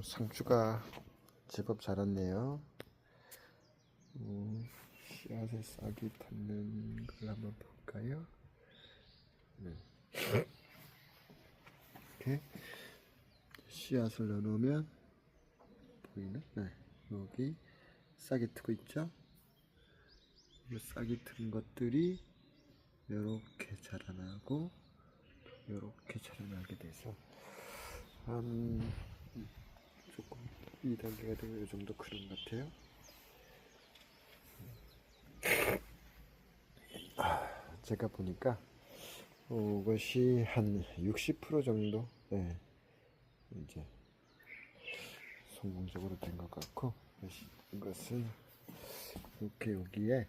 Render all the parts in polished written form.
상추가 제법 자랐네요. 씨앗에 싹이 닿는 걸 한번 볼까요? 네. 이렇게 씨앗을 넣어놓으면 보이나? 네. 여기 싹이 트고 있죠? 이 싹이 튼 것들이 이렇게 자라나고 이렇게 자라나게 돼서 한 조금 2단계가 되면 이 정도 크는 것 같아요. 제가 보니까 이것이 한 60% 정도 이제 성공적으로 된 것 같고, 이것은 이렇게 여기에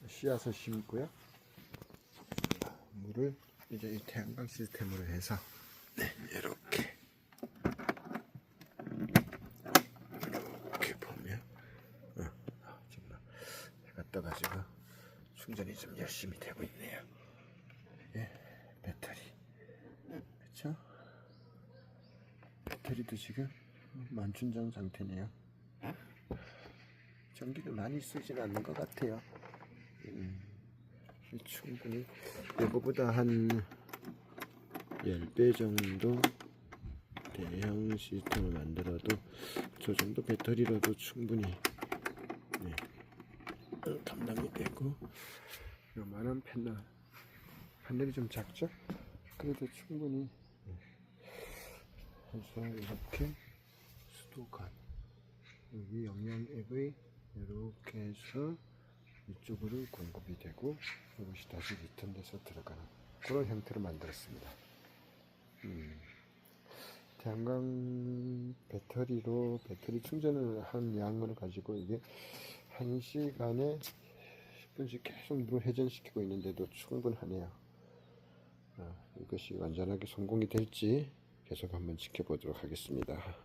씨앗을 심고요. 물을 이제 이 태양광 시스템으로 해서 이렇게 보면 정말 해가 떠가지고 충전이 좀 열심히 되고 있네요. 배터리, 그렇죠? 배터리도 지금 만충전 상태네요. 전기를 많이 쓰진 않는 것 같아요. 충분히 이거보다 한 10배 정도 대형 시스템을 만들어도 저 정도 배터리로도 충분히 감당이 되고, 요만한 패널이 좀 작죠? 그래도 충분히 해서 이렇게 수도관, 여기 영양액의 이렇게 해서 이쪽으로 공급이 되고 이것이 다시 리턴돼서 들어가는 그런 형태로 만들었습니다. 태양광 배터리로 배터리 충전을 한 양을 가지고 이게 1시간에 10분씩 계속 물을 회전시키고 있는데도 충분하네요. 이것이 완전하게 성공이 될지 계속 한번 지켜보도록 하겠습니다.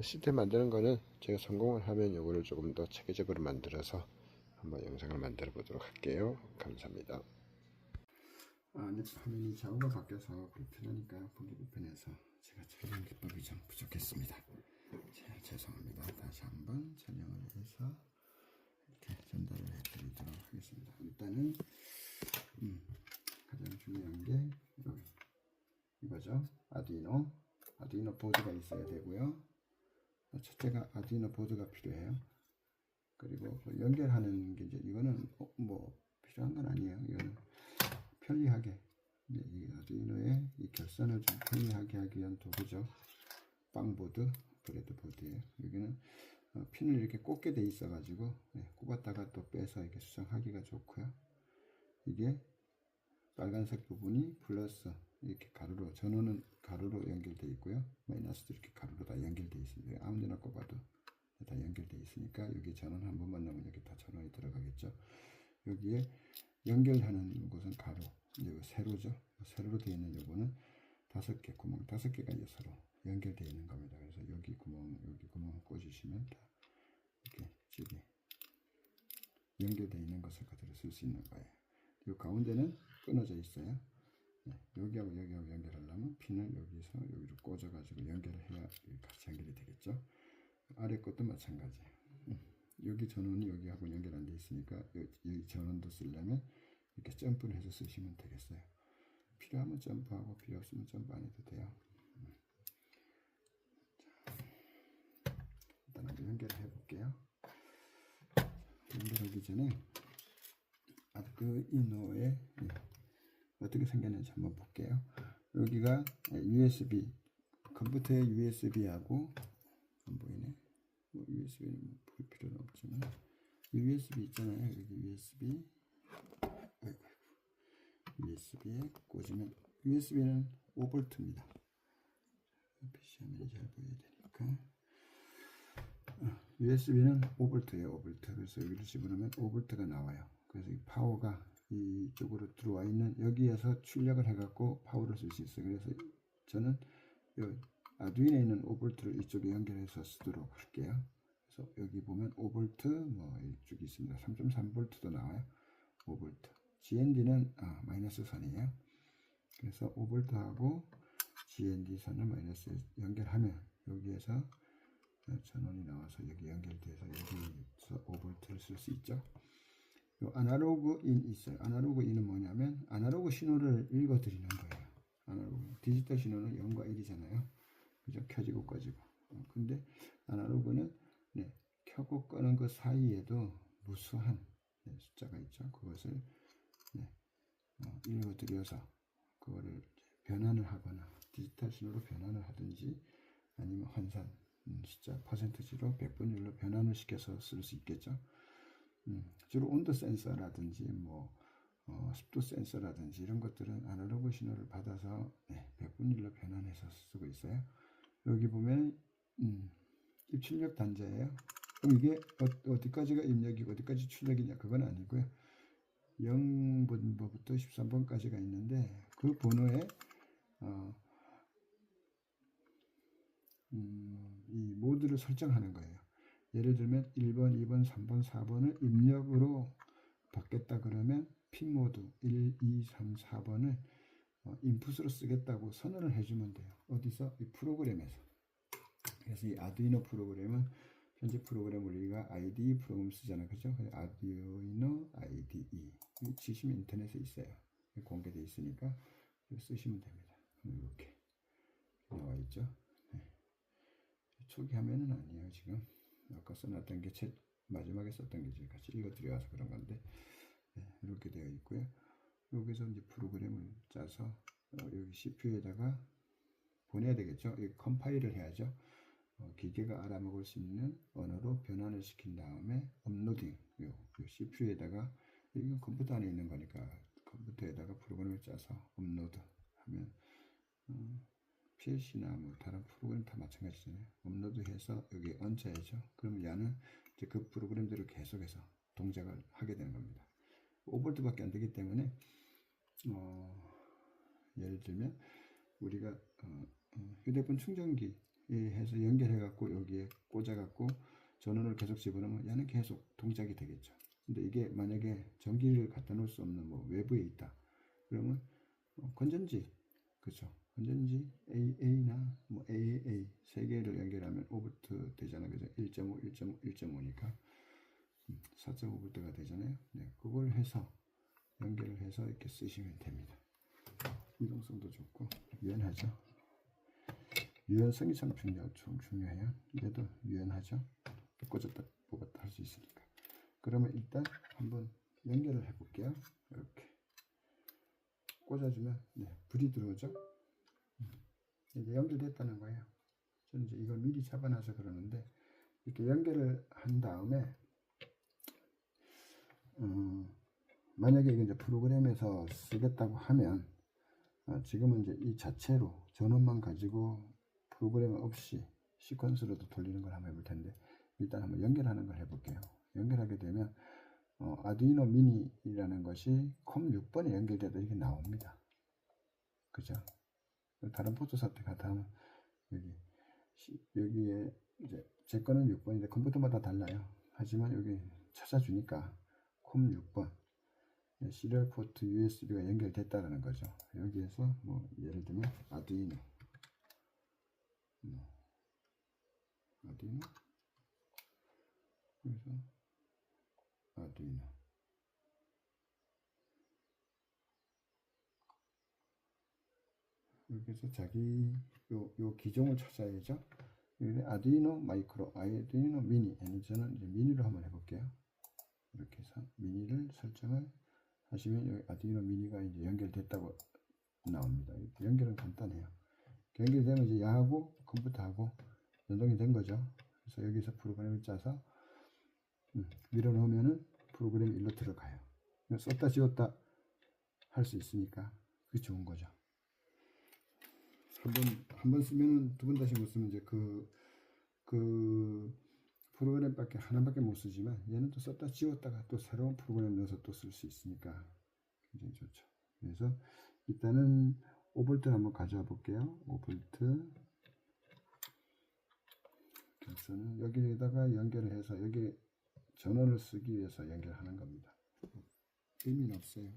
시스템 만드는 거는 제가 성공을 하면 이거를 조금 더 체계적으로 만들어서 한번 영상을 만들어 보도록 할게요. 감사합니다. 네, 화면이 좌우가 바뀌어서 불편하니까 보기 불편해서 제가 촬영 기법이 좀 부족했습니다. 자, 죄송합니다. 다시 한번 촬영을 해서 이렇게 전달을 해드리도록 하겠습니다. 일단은 가장 중요한 게 이거죠. 아두이노 보드가 있어야 되고요. 첫째가 아두이노 보드가 필요해요. 그리고 연결하는 게 이제 이거는 뭐 필요한 건 아니에요. 이거는 편리하게 이 아두이노의 이 결선을 좀 편리하게 하기 위한 도구죠. 빵보드, 브레드보드예요. 여기는 핀을 이렇게 꽂게 돼 있어 가지고 꼽았다가 또 빼서 이렇게 수정하기가 좋고요. 이게 빨간색 부분이 플러스 이렇게 가로로, 전원은 가로로 연결되어 있고요. 마이너스도 이렇게 가로로 다 연결되어 있습니다. 아무데나 꼽아도 다 연결되어 있으니까 여기 전원 한 번만 넣으면 여기 다 전원이 들어가겠죠. 여기에 연결하는 곳은 가로, 이제 세로죠. 세로로 되어 있는 요거는 5개 구멍, 5개가 서로 연결되어 있는 겁니다. 그래서 여기 구멍 꽂으시면 다 이렇게 집이 연결되어 있는 것을 그대로 쓸 수 있는 거예요. 이 가운데는 끊어져 있어요. 여기하고 연결하려면 핀을 여기서 여기로 꽂아가지고 연결을 해야 같이 연결이 되겠죠. 아래 것도 마찬가지. 여기 전원이 여기하고 연결 안 돼 있으니까 이 전원도 쓰려면 이렇게 점프를 해서 쓰시면 되겠어요. 필요하면 점프하고 필요 없으면 점프 안 해도 돼요. 자, 일단 한번 연결을 해볼게요. 연결하기 전에 아두이노에 어떻게 생겼는지 한번 볼게요. 여기가 USB, 컴퓨터의 USB하고 안 보이네. 뭐 USB는 볼 필요는 없지만 USB 있잖아요. 여기 USB, USB에 꽂으면 USB는 5V입니다. PC 화면이 잘 보여야 되니까. USB는 5V예요. 5V. 그래서 여기를 집어넣으면 5V가 나와요. 그래서 이 파워가 이쪽으로 들어와 있는 여기에서 출력을 해갖고 파워를 쓸 수 있어요. 그래서 저는 아두이노에 있는 5V를 이쪽에 연결해서 쓰도록 할게요. 그래서 여기 보면 5V 뭐 이쪽이 있습니다. 3.3V도 나와요. 5V. GND는 마이너스 선이에요. 그래서 5V하고 GND 선을 마이너스 연결하면 여기에서 전원이 나와서 여기 연결돼서 여기서 5V를 쓸 수 있죠. 요 아날로그 인 있어요. 아날로그 인은 뭐냐면 아날로그 신호를 읽어드리는 거예요. 아날로그 디지털 신호는 0과 1이잖아요. 그죠? 켜지고 꺼지고. 근데 아날로그는 네, 켜고 끄는 그 사이에도 무수한 네, 숫자가 있죠. 그것을 네, 읽어드려서 그거를 변환을 하거나 디지털 신호로 변환을 하든지 아니면 환산 숫자 퍼센트지로 백분율로 변환을 시켜서 쓸 수 있겠죠. 주로 온도 센서라든지 뭐 습도 센서라든지 이런 것들은 아날로그 신호를 받아서 네, 백분율로 변환해서 쓰고 있어요. 여기 보면 입출력 단자예요. 그럼 이게 어디까지가 입력이고 어디까지 출력이냐 그건 아니고요. 0번부터 13번까지가 있는데 그 번호에 이 모드를 설정하는 거예요. 예를 들면 1번, 2번, 3번, 4번을 입력으로 받겠다 그러면 핀 모드 1, 2, 3, 4번을 인풋으로 쓰겠다고 선언을 해주면 돼요. 어디서? 이 프로그램에서. 그래서 이 아두이노 프로그램은 현재 프로그램 우리가 IDE 프로그램 쓰잖아요. 그죠? 아두이노 IDE. 치시면 인터넷에 있어요. 공개되어 있으니까 쓰시면 됩니다. 이렇게 나와 있죠. 네. 초기 화면은 아니에요. 지금 아까 써놨던 게 마지막에 썼던 게 같이 읽어드려서 그런 건데 네, 이렇게 되어 있고요. 여기서 이제 프로그램을 짜서 여기 CPU에다가 보내야 되겠죠. 컴파일을 해야죠. 기계가 알아먹을 수 있는 언어로 변환을 시킨 다음에 업로딩 요 CPU에다가 이건 컴퓨터 안에 있는 거니까 컴퓨터에다가 프로그램을 짜서 업로드 하면 PLC나 뭐 다른 프로그램 다 마찬가지잖아요. 업로드해서 여기 얹어야죠. 그러면 얘는 이제 그 프로그램들을 계속해서 동작을 하게 되는 겁니다. 5V밖에 안 되기 때문에 예를 들면 우리가 휴대폰 충전기 해서 연결해 갖고 여기에 꽂아 갖고 전원을 계속 집어넣으면 얘는 계속 동작이 되겠죠. 근데 이게 만약에 전기를 갖다 놓을 수 없는 뭐 외부에 있다 그러면 건전지 그렇죠. 건전지 AA나 뭐 AAA 세 개를 연결하면 5V 되잖아요. 그죠? 1.5, 1.5, 1.5니까 4.5V가 되잖아요. 네, 그걸 해서 연결을 해서 이렇게 쓰시면 됩니다. 이동성도 좋고 유연하죠. 유연성이 참 중요해요. 얘도 유연하죠. 꽂았다 뽑았다 할 수 있으니까. 그러면 일단 한번 연결을 해볼게요. 이렇게 꽂아주면 네, 불이 들어오죠. 이제 연결됐다는 거예요. 저는 이제 이걸 미리 잡아놔서 그러는데 이렇게 연결을 한 다음에 만약에 이제 프로그램에서 쓰겠다고 하면 지금은 이제 이 자체로 전원만 가지고 프로그램 없이 시퀀스로도 돌리는 걸 한번 해볼 텐데 일단 한번 연결하는 걸 해볼게요. 연결하게 되면 아두이노 미니라는 것이 컴 6번에 연결되다 이렇게 나옵니다. 그죠? 다른 포트 사태 같으면 여기에 이제 제 거는 6번인데 컴퓨터마다 달라요. 하지만 여기 찾아주니까 컴 6번 시리얼 포트 USB가 연결됐다는 거죠. 여기에서 뭐 예를 들면 아두이노 그래서 아두이노 여기서 자기 요 기종을 찾아야죠. 아두이노 마이크로, 아두이노 미니. 저는 이제 미니로 한번 해볼게요. 이렇게 해서 미니를 설정을 하시면 여기 아두이노 미니가 이제 연결됐다고 나옵니다. 연결은 간단해요. 연결되면 이제 야하고 컴퓨터하고 연동이 된 거죠. 그래서 여기서 프로그램을 짜서 밀어넣으면은 프로그램이 일로 들어가요. 썼다 지웠다 할 수 있으니까 그게 좋은 거죠. 한 번 쓰면은 두 번 다시 못 쓰면 이제 그 프로그램밖에 하나밖에 못 쓰지만 얘는 또 썼다 지웠다가 또 새로운 프로그램 넣어서 또 쓸 수 있으니까 굉장히 좋죠. 그래서 일단은 5V를 한번 가져와 볼게요. 5V 그래서는 여기에다가 연결을 해서 여기 전원을 쓰기 위해서 연결하는 겁니다. 의미는 없어요.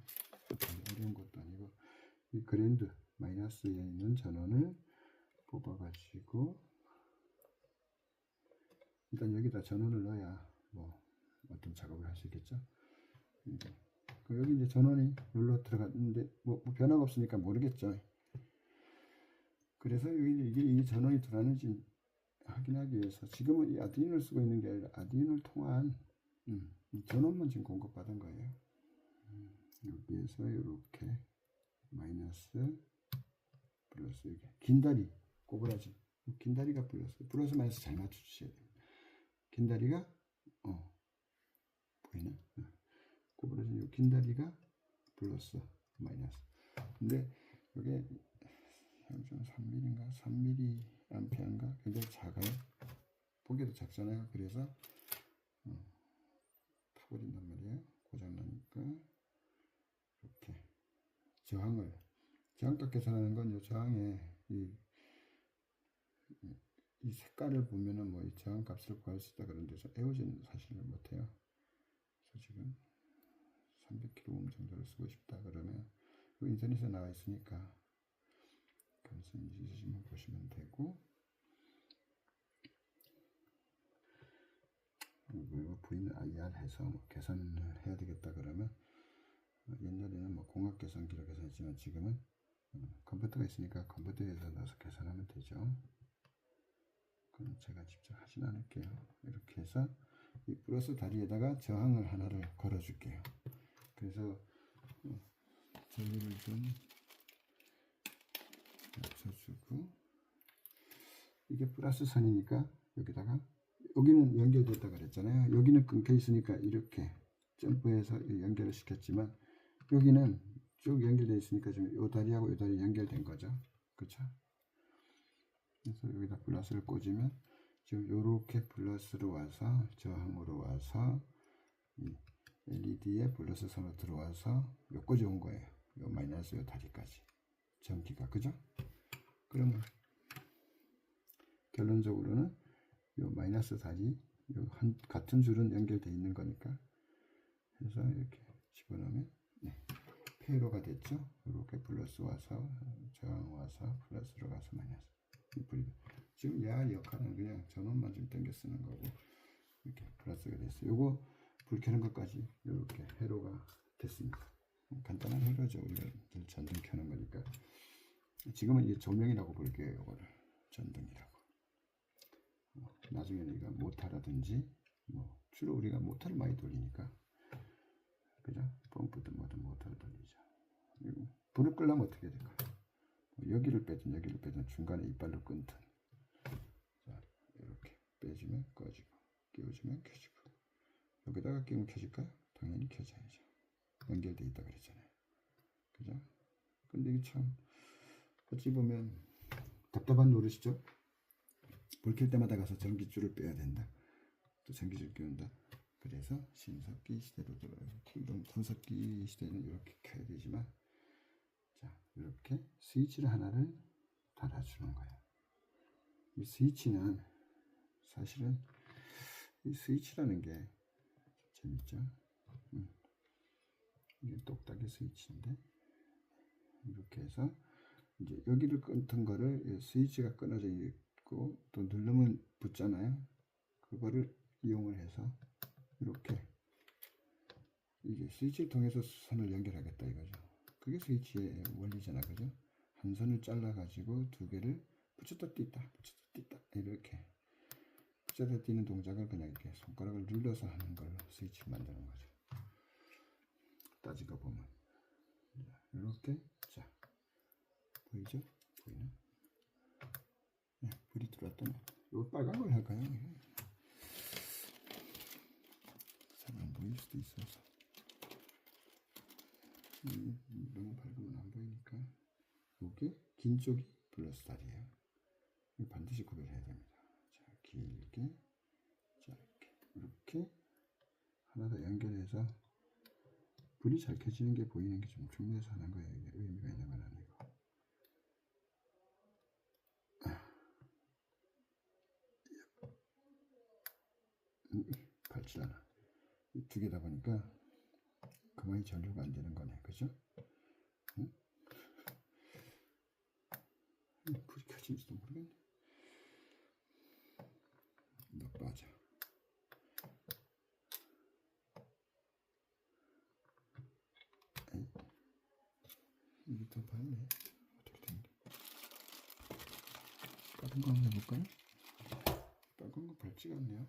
어려운 것도 아니고 이 그랜드 마이너스에 있는 전원을 뽑아가지고 일단 여기다 전원을 넣어야 뭐 어떤 작업을 할 수 있겠죠. 여기 이제 전원이 여기로 들어갔는데 뭐 변화가 없으니까 모르겠죠. 그래서 여기 이게 전원이 들어왔는지 확인하기 위해서 지금은 이 아두이노를 쓰고 있는 게 아니라 아두이노를 통한 전원만 지금 공급받은 거예요. 여기에서 이렇게 마이너스 플러스 이게 긴다리 꼬부라지 긴다리가 플러스 마이너스 잘 맞춰주셔야 됩니다. 긴다리가 보이나? 꼬부라진 요 긴다리가 플러스 마이너스. 근데 이게 0.3mm인가 3mA인가 굉장히 작아요. 보기도 작잖아요. 그래서 타버린단 말이에요. 고장나니까 이렇게 저항값 계산하는 건 이 저항에 이 색깔을 보면은 뭐 이 저항값을 구할 수 있다 그러는데 저 에오지는 사실 못해요. 그래서 지금 300kΩ 정도를 쓰고 싶다 그러면 인터넷에 나와 있으니까 관심 있으시면 보시면 되고, 부인을 IR 해서 뭐 계산을 해야 되겠다 그러면 옛날에는 뭐 공학 계산기로 계산했지만 지금은 컴퓨터가 있으니까 컴퓨터에서 넣어서 계산하면 되죠. 그럼 제가 직접 하진 않을게요. 이렇게 해서 이 플러스 다리에다가 저항을 하나를 걸어 줄게요. 그래서 전류를 좀 맞춰주고, 이게 플러스 선이니까 여기다가 여기는 연결됐다 그랬잖아요. 여기는 끊겨 있으니까 이렇게 점프해서 연결을 시켰지만 여기는 쭉 연결되어 있으니까 지금 요 다리하고 요 다리 연결된 거죠. 그렇죠? 그래서 여기다 플러스를 꽂으면 지금 요렇게 플러스로 와서 저항으로 와서 이 LED에 플러스 선으로 들어와서 여기까지 온 거예요. 요 마이너스 요 다리까지 전기가. 그죠? 그러면 결론적으로는 요 마이너스 다리 요 같은 줄은 연결되어 있는 거니까 해서 이렇게 집어넣으면 페이로가 됐죠. 이렇게 플러스 와서 저항 와서 플러스로 가서 마이너스. 지금 얘 역할은 그냥 전원만 좀 당겨 쓰는 거고 이렇게 플러스가 됐어요. 요거 불 켜는 것까지 이렇게 회로가 됐습니다. 간단한 회로죠. 우리가 전등 켜는 거니까. 지금은 이제 조명이라고 부를게요. 요거를 전등이라고. 나중에는 이거 모터라든지 뭐 주로 우리가 모터를 많이 돌리니까 그죠? 펌프든 뭐든 모터를 돌리죠. 그리고 불을 끄려면 어떻게 해야 될까요? 여기를 빼든 중간에 이빨로 끊든 자 이렇게 빼주면 꺼지고 끼워주면 켜지고 여기다가 끼우면 켜질까요? 당연히 켜져야죠. 연결되어 있다 그랬잖아요. 그죠? 근데 이게 참 어찌 보면 답답한 노릇이죠. 불 켤 때마다 가서 전기줄을 빼야 된다. 또 전기줄 끼운다. 그래서 신석기 시대로 들어요. 군석기 시대는 이렇게 켜야 되지만 자 이렇게 스위치를 하나를 달아주는 거예요. 이 스위치는 사실은 이 스위치라는 게 재밌죠. 이게 똑딱이 스위치인데 이렇게 해서 이제 여기를 끊던 거를 스위치가 끊어져 있고 또 누르면 붙잖아요. 그거를 이용을 해서 이렇게 이게 스위치를 통해서 선을 연결하겠다 이거죠. 그게 스위치의 원리잖아, 그죠? 한 선을 잘라 가지고 두 개를 붙였다 뗐다 이렇게 붙였다 띄는 동작을 그냥 이렇게 손가락을 눌러서 하는 걸로 스위치 만드는 거죠. 따지고 보면 이렇게 자 보이죠? 보이나? 네, 불이 들어왔다. 이거 빨간 걸 할까요? 잘 안 보일 수도 있어서 너무 밝으면 안 보이니까 이게 긴 쪽이 플러스 다리예요. 이거 반드시 구별해야 됩니다. 자 길게 자 이렇게 하나 더 연결해서 불이 잘 켜지는 게 보이는 게 좀 중요해서 하는 거예요. 이게 의미가 있는 건 아니고. 밝지 않아. 두 개다 보니까 그만이 전류가 안 되는 거네. 그죠? 응? 불이 켜진지도 모르겠네. 않네. 어떻게 되는데? 다른 거 한번 해볼까요? 빨간 거 밝지가 않네요.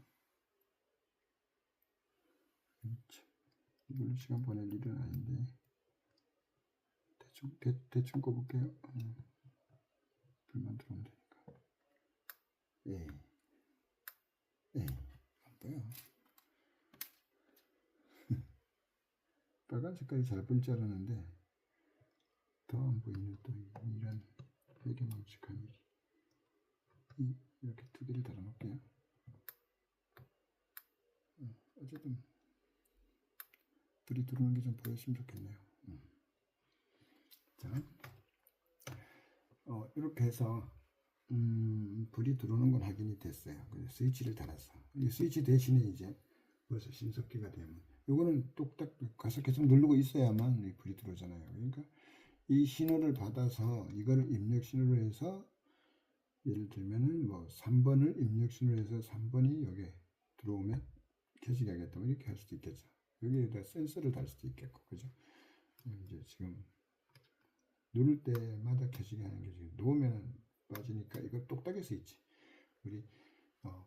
이걸로 시간 보낼 일은 아닌데 대충 꼽을게요. 불만 들어오면 되니까. 안 보여. 빨간 색깔이 잘 보일 줄 알았는데 더 안 보이는 또 이런 배경망측한 일이. 이렇게 두 개를 달아 놓을게요. 어쨌든 불이 들어오는 게 좀 보였으면 좋겠네요. 자, 이렇게 해서 불이 들어오는 건 확인이 됐어요. 그래서 스위치를 달았어. 이 스위치 대신에 이제 벌써 신석기가 되면 이거는 똑딱 가서 계속 누르고 있어야만 불이 들어오잖아요. 그러니까 이 신호를 받아서 이거를 입력 신호로 해서 예를 들면은 뭐 3번을 입력 신호로 해서 3번이 여기에 들어오면 켜지게 하겠다. 이렇게 할 수도 있겠죠. 여기에다 센서를 달 수도 있겠고, 그죠? 이제 지금 누를 때마다 켜지게 하는 게 지금 놓으면 빠지니까 이거 똑딱해서 있지. 우리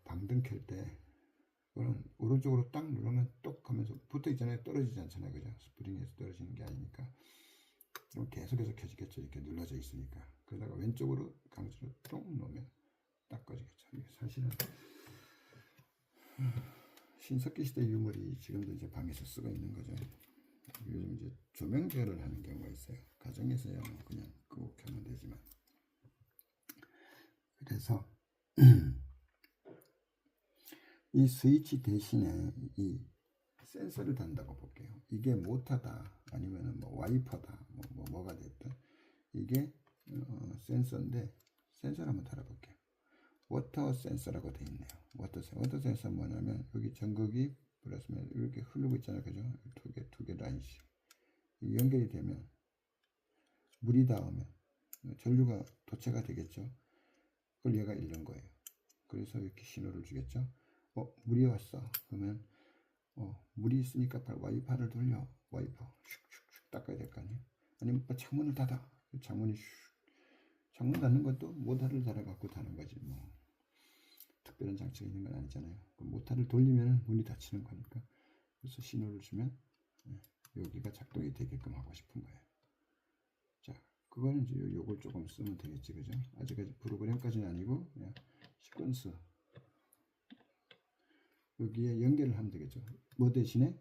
방등 켤 때 이거는 오른쪽으로 딱 누르면 똑 하면서 붙어 있잖아요. 떨어지지 않잖아요, 그죠? 스프링에서 떨어지는 게 아니니까. 그럼 계속해서 켜지겠죠. 이렇게 눌러져 있으니까. 그러다가 왼쪽으로 강제로 똥 놓으면 딱 꺼지겠죠. 이게 사실은 신석기 시대 유물이 지금도 이제 방에서 쓰고 있는 거죠. 요즘 이제 조명 제어를 하는 경우가 있어요. 가정에서야 뭐 그냥 끄고 켜면 되지만. 그래서 이 스위치 대신에 이 센서를 단다고 볼게요. 이게 모터다 아니면은 뭐 와이퍼다 뭐가 됐든 이게 센서인데 센서를 한번 달아볼게요. 워터 센서라고 되어 있네요. 워터 센서 뭐냐면 여기 전극이 플러스면 이렇게 흐르고 있잖아요, 그죠? 두 개 라인씩 연결이 되면 물이 닿으면 전류가 도체가 되겠죠. 그걸 얘가 읽는 거예요. 그래서 이렇게 신호를 주겠죠. 물이 왔어. 그러면 물이 있으니까 와이퍼를 돌려. 와이퍼 슉슉슉 닦아야 될 거 아니에요. 아니면 창문을 닫아. 창문 닫는 것도 모터를 달아갖고 닫는 거지 뭐. 특별한 장치가 있는 건 아니잖아요. 모터를 돌리면 문이 닫히는 거니까. 그래서 신호를 주면 여기가 작동이 되게끔 하고 싶은 거예요. 자, 그거는 이제 요걸 조금 쓰면 되겠지, 그죠? 아직까지 프로그램까지는 아니고 그냥 시퀀스 여기에 연결을 하면 되겠죠. 뭐 대신에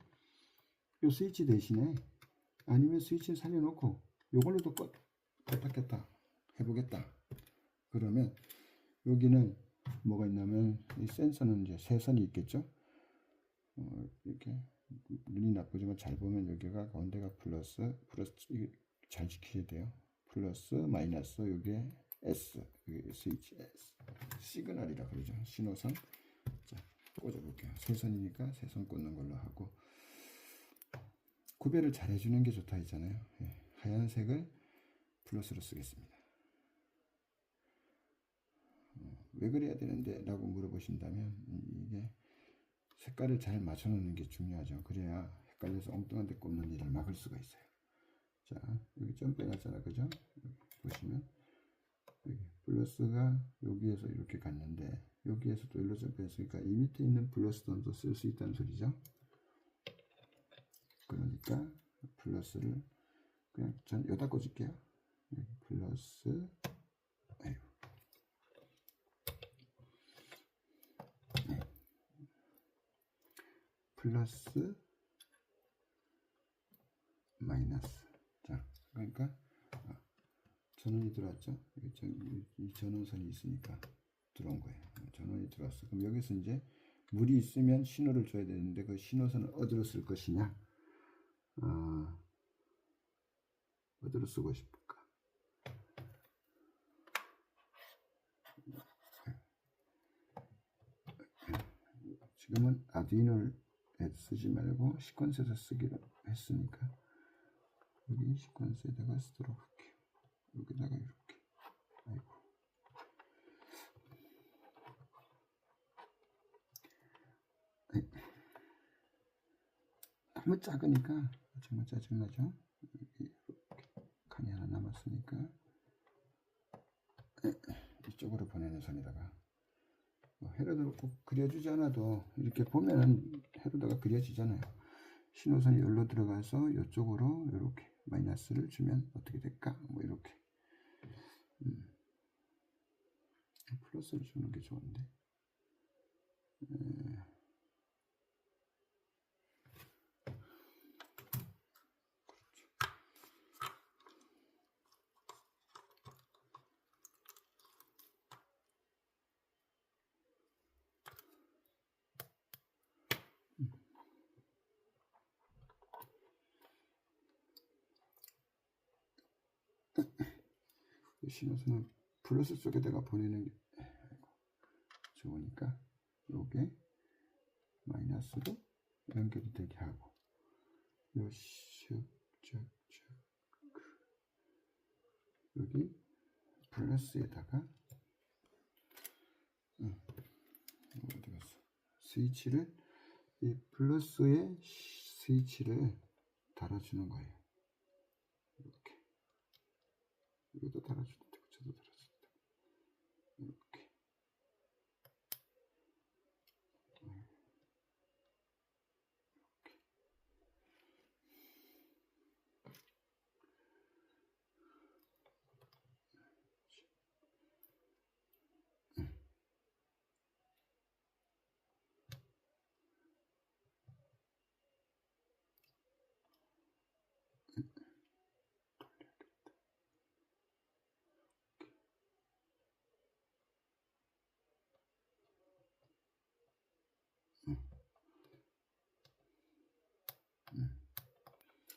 요 스위치 대신에 아니면 스위치를 살려놓고 요걸로도 껐다 켰다 해보겠다. 그러면 여기는 뭐가 있냐면 이 센서는 이제 세 선이 있겠죠. 이렇게 눈이 나쁘지만 잘 보면 여기가 가운데가 플러스 잘 지키셔야 돼요. 플러스 마이너스 여기에 S 여기 스위치 S 시그널이라 그러죠. 신호선. 자, 꽂아볼게요. 세 선이니까 세 선 꽂는 걸로 하고 구별을 잘 해주는 게 좋다 했잖아요. 하얀색을 플러스로 쓰겠습니다. 왜 그래야 되는데 라고 물어보신다면 이게 색깔을 잘 맞춰 놓는 게 중요하죠. 그래야 헷갈려서 엉뚱한 데 꼽는 일을 막을 수가 있어요. 자, 여기 점프 해놨잖아, 그죠? 여기 보시면 여기 플러스가 여기에서 이렇게 갔는데 여기에서 또 일로 점프했으니까 이 밑에 있는 플러스 던도 쓸 수 있다는 소리죠. 그러니까 플러스를 그냥 전 여기다 꽂을게요. 여기 플러스 플러스 마이너스. 자, 그러니까 전원이 들어왔죠. 이 전원선이 있으니까 들어온 거예요. 전원이 들어왔어. 그럼 여기서 이제 물이 있으면 신호를 줘야 되는데 그 신호선을 어디로 쓸 것이냐? 어디로 쓰고 싶을까? 지금은 아두이노를 쓰지 말고 시퀀스에서 쓰기로 했으니까 여기 시퀀스에다가 쓰도록 할게요. 여기다가 이렇게. 아이고. 너무 작으니까 정말 짜증나죠. 여기 이렇게 칸이 하나 남았으니까 이쪽으로 보내는 선에다가 헤로더를 꼭 그려주지 않아도 이렇게 보면은 헤로더가 그려지잖아요. 신호선이 여기로 들어가서 이쪽으로 이렇게 마이너스를 주면 어떻게 될까? 뭐 이렇게 플러스를 주는 게 좋은데. 신호선은 플러스 쪽에다가 보내는 게 좋으니까 요게 마이너스로 연결이 되게 하고 요 여기 플러스에다가 어디 갔어? 스위치를 이 플러스에 스위치를 달아주는 거예요. 이렇게 이것도 달아줘도 되고 저도 달아줘도 되고 이렇게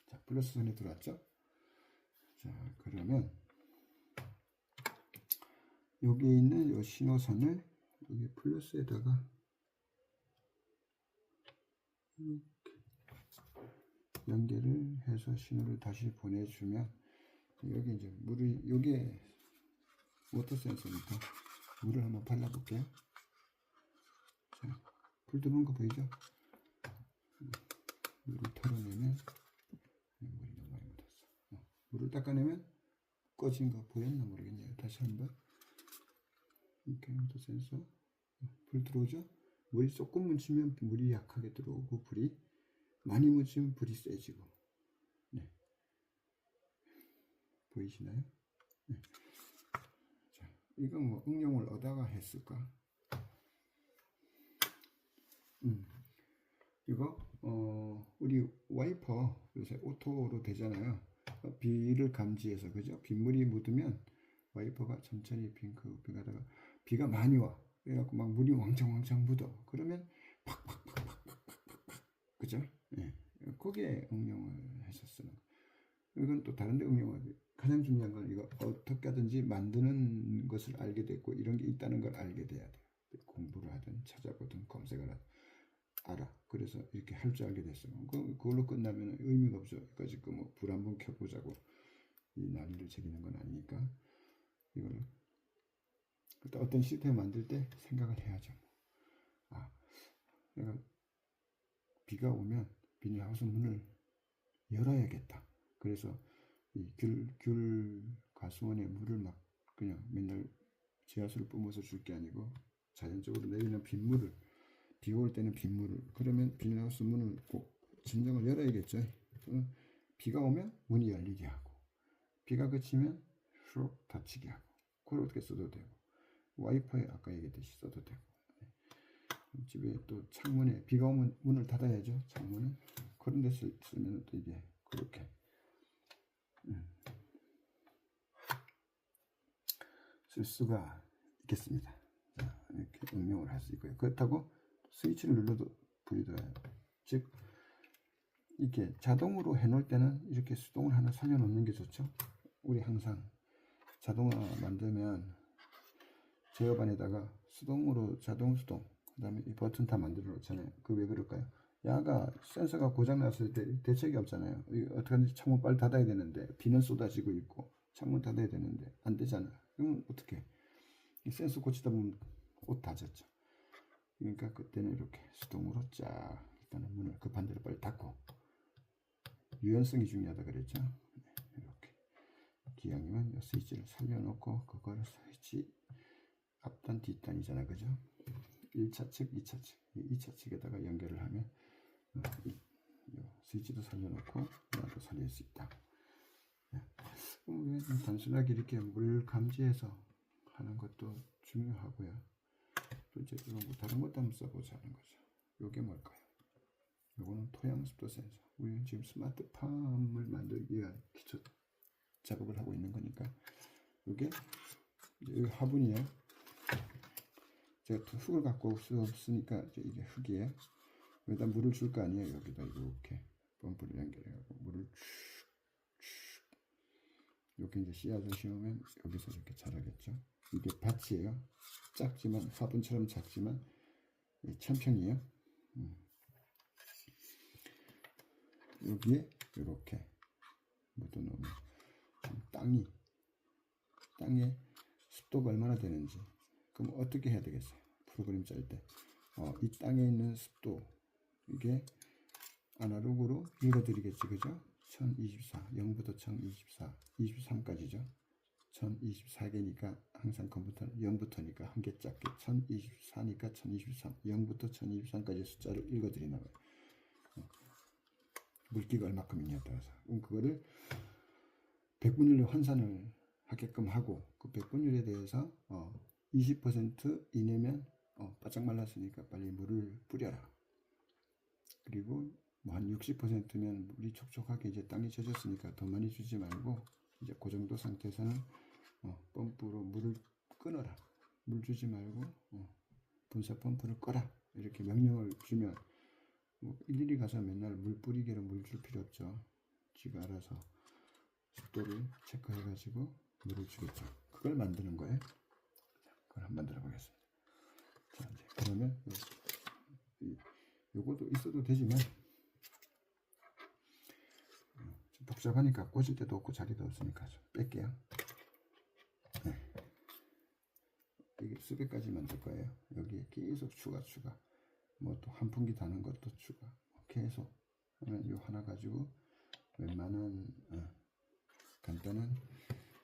자, 플러스 선이 들어왔죠? 자, 그러면 여기 있는 이 신호선을 여기 플러스에다가 이렇게 연결을 해서 신호를 다시 보내주면 여기 이제 물이 요게 워터 센서니까 물을 한번 발라볼게요. 자, 불 들어오는 거 보이죠? 물을 털어내면 물이 너무 많이 묻었어. 물을 닦아내면 꺼진 거 보였나 모르겠네요. 다시 한번 이렇게 워터 센서 불 들어오죠? 물이 조금 묻히면 물이 약하게 들어오고 불이 많이 묻히면 불이 세지고. 네. 보이시나요? 네. 자, 이거 뭐 응용을 얻다가 했을까? 이거 우리 와이퍼 요새 오토로 되잖아요. 비를 감지해서 그죠? 빗물이 묻으면 와이퍼가 천천히 빙하다가 비가 많이 와. 그래갖고 막 물이 왕창 묻어. 그러면 팍팍팍팍팍팍 그죠? 예. 거기에 응용을 해서 쓰는 거. 이건 또 다른데 응용을 가장 중요한 건 이거 어떻게 하든지 만드는 것을 알게 됐고 이런 게 있다는 걸 알게 돼야 돼요. 공부를 하든 찾아보든 검색을 하든 알아. 그래서 이렇게 할 줄 알게 됐어요. 그걸로 끝나면 의미가 없죠. 여기까지 뭐 불 한번 켜보자고 이 난리를 새기는 건 아니니까 이거를 어떤 시스템 만들 때 생각을 해야죠. 아, 내가 비가 오면 비닐하우스 문을 열어야겠다. 그래서 이 귤 가수원에 물을 막 그냥 맨날 지하수를 뿜어서 줄 게 아니고 자연적으로 내리는 빗물을 비 올 때는 빗물을 그러면 비닐하우스 문을 꼭 진정을 열어야겠죠. 비가 오면 문이 열리게 하고 비가 그치면 슉 닫히게 하고 그걸 어떻게 써도 되고 와이퍼에 아까 얘기했듯이 써도 되고 집에 또 창문에 비가 오면 문을 닫아야죠. 창문은 그런 데 쓰면 또 이게 그렇게 쓸 수가 있겠습니다. 자, 이렇게 응용을 할 수 있고요. 그렇다고 스위치를 눌러도 불이 들어요. 즉 이렇게 자동으로 해놓을 때는 이렇게 수동을 하나 살려놓는 게 좋죠. 우리 항상 자동화 만들면 제어반에다가 수동으로 자동 수동 그 다음에 이 버튼 다 만들어 놓잖아요. 그 왜 그럴까요? 야가 센서가 고장 났을 때 대책이 없잖아요. 어떻게 하는지 창문 빨리 닫아야 되는데 비는 쏟아지고 있고 창문 닫아야 되는데 안 되잖아. 그럼 어떻게 센서 고치다 보면 옷 다 젖죠. 그러니까 그때는 이렇게 수동으로 쫙 일단은 문을 급한 대로 빨리 닫고 유연성이 중요하다 그랬죠. 이렇게 기왕이면 스위치를 살려놓고 그걸 스위치 앞단 뒷단이잖아, 그죠? 1차 측, 2차 측, 2차 측에다가 연결을 하면 스위치도 살려놓고 나도 살릴 수 있다. 우리가 단순하게 이렇게 물 감지해서 하는 것도 중요하고요. 또 이제 이거 뭐 다른 것도 한번 써보자 하는 거죠. 요게 뭘까요? 요거는 토양 습도 센서. 우리는 지금 스마트팜을 만들기 위한 기초 작업을 하고 있는 거니까 요게 이제 화분이에요. 제가 흙을 갖고 올 수 없으니까 이게 흙이에요. 여기다 물을 줄 거 아니에요. 여기다 이렇게 펌프를 연결해가지고 물을 쭉 이렇게 이제 씨앗을 심으면 여기서 이렇게 자라겠죠. 이게 밭이에요. 작지만 화분처럼 작지만 천평이에요. 여기에 이렇게 묻어놓으면 땅에 습도가 얼마나 되는지 그럼 어떻게 해야 되겠어요? 프로그램 짤 때 이 땅에 있는 습도 이게 아날로그로 읽어드리겠지, 그죠? 1024 0부터 1024 23까지죠. 1024개니까 항상 컴퓨터는 0부터니까 한 개 작게 1024니까 1023 0부터 1023까지 숫자를 읽어드리나 봐요. 물기가 얼마큼 있냐에 따라서 그거를 백분율로 환산을 하게끔 하고 그 백분율에 대해서 20% 이내면 바짝 말랐으니까 빨리 물을 뿌려라. 그리고 뭐 한 60%면 물이 촉촉하게 이제 땅이 젖었으니까 더 많이 주지 말고 이제 그 정도 상태에서는 펌프로 물을 끊어라. 물 주지 말고 분사 펌프를 꺼라. 이렇게 명령을 주면 뭐 일일이 가서 맨날 물 뿌리기로 물 줄 필요 없죠. 지가 알아서 습도를 체크해 가지고 물을 주겠죠. 그걸 만드는 거예요. 그걸 한번 만들어 보겠습니다. 자, 이제 그러면 요것도 있어도 되지만 좀 복잡하니까 꽂을 데도 없고 자리도 없으니까 좀 뺄게요. 네. 이게 수백 가지 만들 거예요. 여기에 계속 추가 뭐 또 환풍기 다는 것도 추가 계속 하면 이 하나 가지고 웬만한 간단한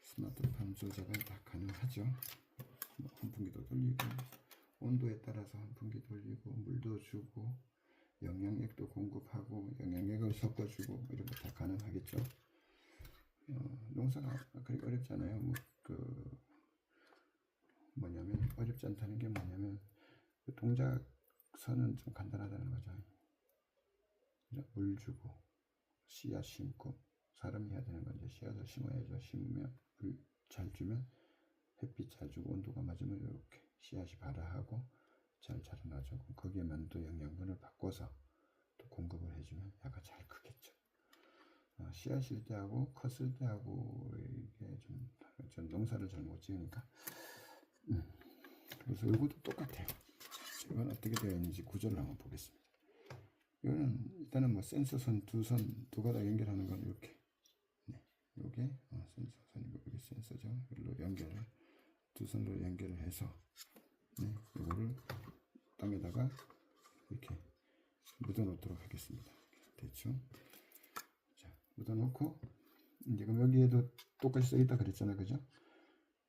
스마트팜 조작은 다 가능하죠. 뭐 환풍기도 돌리고 온도에 따라서 환풍기 돌리고 물도 주고 영양액도 공급하고 영양액을 섞어주고 이런 거 다 가능하겠죠. 농사가 그렇게 어렵잖아요. 뭐 뭐냐면 어렵지 않다는 게 뭐냐면 그 동작선은 좀 간단하다는 거죠. 물 주고 씨앗 심고 사람이 해야 되는 건 이제 씨앗을 심어야죠. 심으면 물 잘 주면 햇빛 잘 주고 온도가 맞으면 이렇게 씨앗이 발아하고 잘 자라나죠. 거기에만 또 영양분을 바꿔서 또 공급을 해주면 약간 잘 크겠죠. 씨앗일 때하고 컸을 때하고 이게 좀 농사를 잘 못 지으니까 그래서 이것도 똑같아요. 이건 어떻게 되어 있는지 구조를 한번 보겠습니다. 이거는 일단은 뭐 센서선 두 가닥 연결하는 건 이렇게 요게 센서선이고 여기 센서죠. 여기로 연결을 두 선으로 연결을 해서 요거를 땅에다가 이렇게 묻어 놓도록 하겠습니다. 대충 자 묻어 놓고 이제 그럼 여기에도 똑같이 써 있다 그랬잖아, 그죠?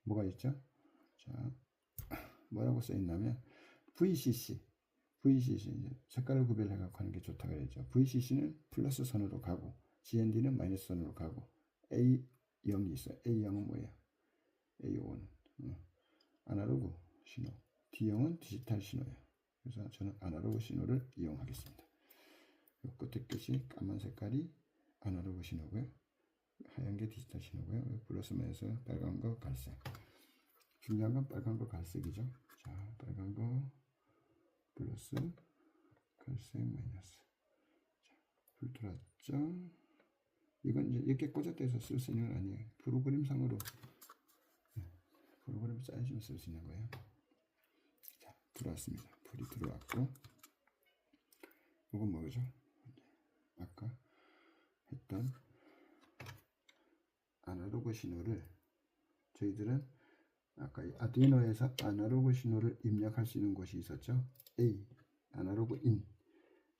뭐가 있죠? 자 뭐라고 써 있냐면 VCC 이제 색깔을 구별해 갖고 하는 게 좋다고 그랬죠. VCC는 플러스 선으로 가고 GND는 마이너스 선으로 가고 A0이 있어요. A0은 뭐예요? A5는 아날로그 신호, D0은 디지털 신호예요. 그래서 저는 아날로그 신호를 이용하겠습니다. 요 끝에 끝이 까만 색깔이 아날로그 신호고요. 하얀 게 디지털 신호고요. 플러스 마이너스 빨간 거 갈색. 중요한 건 빨간 거 갈색이죠. 자, 빨간 거 플러스 갈색 마이너스. 자, 불 들어왔죠. 이건 이제 이렇게 꽂았다 해서 쓸 수 있는 건 아니에요. 프로그램상으로 프로그램 짜여주면 쓸 수 있는 거예요. 자, 들어왔습니다. 불이 들어왔고 이건 뭐죠? 아까 했던 아날로그 신호를 저희들은 아까 아두이노에서 아날로그 신호를 입력할 수 있는 곳이 있었죠. A 아날로그 인.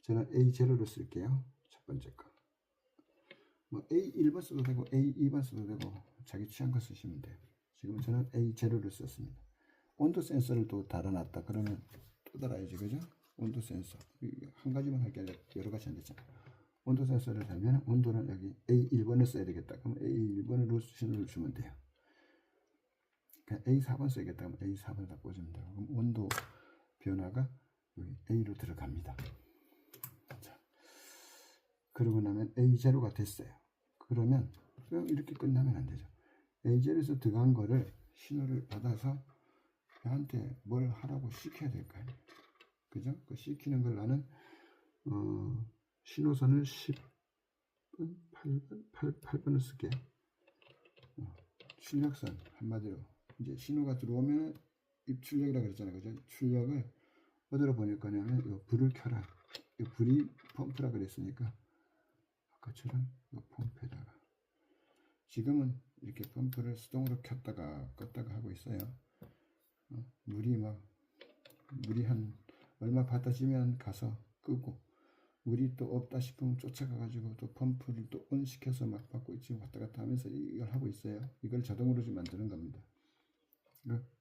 저는 A0를 쓸게요. 첫 번째 거. 뭐 A1번 써도 되고 A2번 써도 되고 자기 취향 거 쓰시면 돼요. 지금 저는 A0를 썼습니다. 온도 센서를 또 달아놨다 그러면 또 달아야지, 그죠? 온도 센서 한 가지만 할 게 아니라 여러 가지 안 되잖아. 온도 센서를 달면 온도는 여기 A1번을 써야 되겠다. 그럼 A1번으로 신호를 주면 돼요. A4번 써야겠다. 그럼 A4번을 다 꽂으면 돼요. 그럼 온도 변화가 여기 A로 들어갑니다. 자, 그러고 나면 A0가 됐어요. 그러면 그냥 이렇게 끝나면 안 되죠. A0에서 들어간 거를 신호를 받아서 나한테 뭘 하라고 시켜야 될까요? 그죠? 그 시키는 걸 나는 신호선을 10번, 8번을 쓸게. 출력선 한마디로 이제 신호가 들어오면 입출력이라고 그랬잖아요. 그죠? 출력을 어디로 보낼 거냐면 이 불을 켜라. 이 불이 펌프라 그랬으니까 아까처럼 이 펌프에다가 지금은 이렇게 펌프를 수동으로 켰다가 껐다가 하고 있어요. 물이 한 얼마 받아지면 가서 끄고 물이 또 없다 싶으면 쫓아가 가지고 또 펌프를 또 온 시켜서 막 받고 지금 왔다 갔다 하면서 이걸 하고 있어요. 이걸 자동으로 좀 만드는 겁니다.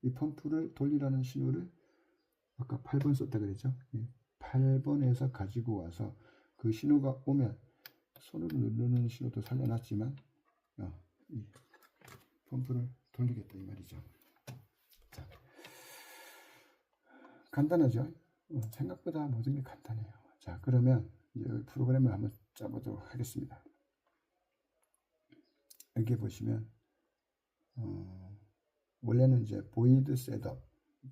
이 펌프를 돌리라는 신호를 아까 8번 썼다 그랬죠. 8번에서 가지고 와서 그 신호가 오면 손으로 누르는 신호도 살려놨지만 이 펌프를 돌리겠다 이 말이죠. 자, 간단하죠. 생각보다 모든 게 간단해요. 자, 그러면 이제 프로그램을 한번 짜보도록 하겠습니다. 여기 보시면 원래는 이제 보이드 셋업,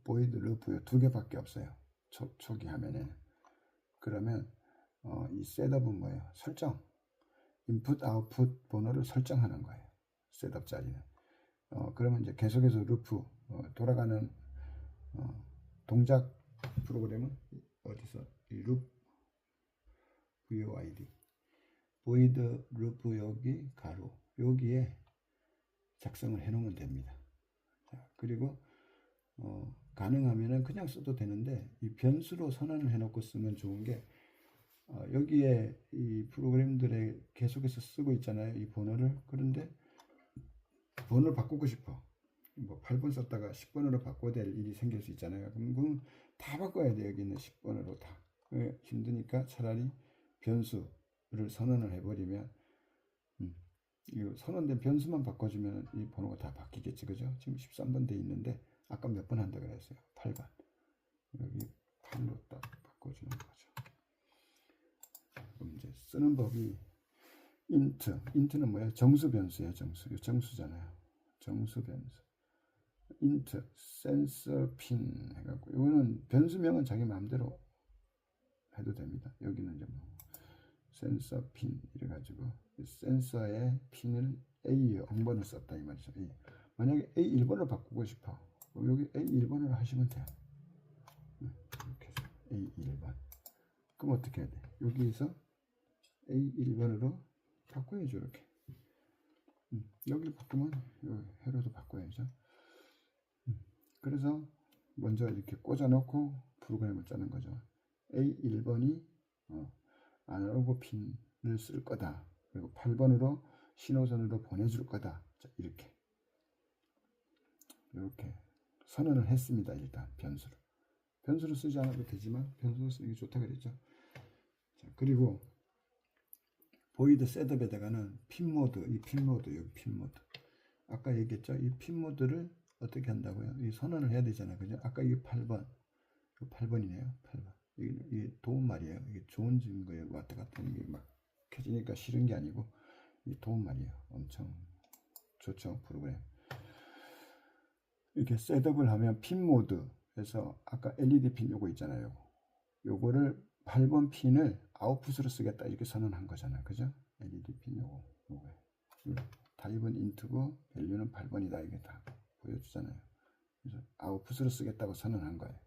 보이드 루프 두 개밖에 없어요. 초기 화면에는. 그러면 이 셋업은 뭐예요? 설정. 인풋 아웃풋 번호를 설정하는 거예요. 셋업 자리는. 그러면 이제 계속해서 루프 돌아가는 동작 프로그램은 어디서 이 루프 void void 루프 여기 가로 여기에 작성을 해 놓으면 됩니다. 자, 그리고 가능하면은 그냥 써도 되는데 이 변수로 선언을 해 놓고 쓰면 좋은 게 여기에 이 프로그램들에 계속해서 쓰고 있잖아요. 이 번호를. 그런데 번호를 바꾸고 싶어. 뭐 8번 썼다가 10번으로 바꿔야 될 일이 생길 수 있잖아요. 그럼 다 바꿔야 돼. 여기 있는 10번으로 다. 힘드니까 차라리 변수를 선언을 해버리면 이 선언된 변수만 바꿔주면 이 번호가 다 바뀌겠지. 그죠? 지금 13번 돼 있는데 아까 몇 번 한다 그랬어요. 8번. 여기 8로 딱 바꿔주는 거죠. 그럼 이제 쓰는 법이 int는 뭐예요? 정수 변수예요. 정수잖아요. 정수 변수. int sensor pin 해갖고 이거는 변수명은 자기 마음대로 해도 됩니다. 여기는 이제 뭐 센서 핀 이래가지고 센서의 핀을 A0번을 썼다 이 말이죠. 만약에 A1번을 바꾸고 싶어. 그럼 여기 A1번으로 하시면 돼요. 이렇게 해서 A1번. 그럼 어떻게 해야 돼? 여기서 A1번으로 바꿔야죠. 이렇게. 여기를 바꾸면 여기 회로도 바꿔야죠. 그래서 먼저 이렇게 꽂아 놓고 프로그램을 짜는 거죠. A1번이 아날로그 핀을 쓸 거다. 그리고 8번으로 신호선으로 보내줄 거다. 자, 이렇게 선언을 했습니다. 일단 변수를 쓰지 않아도 되지만 변수를 쓰는 게 좋다 그랬죠. 자, 그리고 보이드 셋업에다가는 핀 모드, 여기 핀 모드. 아까 얘기했죠. 이 핀 모드를 어떻게 한다고요? 이 선언을 해야 되잖아요. 그죠? 아까 이게 8번. 8번이네요. 8번. 이게 도움 말이에요. 이게 좋은 거예요. 왔다 갔다 이게 막 켜지니까 싫은 게 아니고 이게 도움 말이에요. 엄청 좋죠. 프로그램. 이렇게 셋업을 하면 핀 모드에서 아까 LED 핀 요거 있잖아요. 요거를 8번 핀을 아웃풋으로 쓰겠다 이렇게 선언한 거잖아요. 그죠? LED 핀 요거. 타입은 인트고 밸류는 8번이다 이게 다 보여주잖아요. 그래서 아웃풋으로 쓰겠다고 선언한 거예요.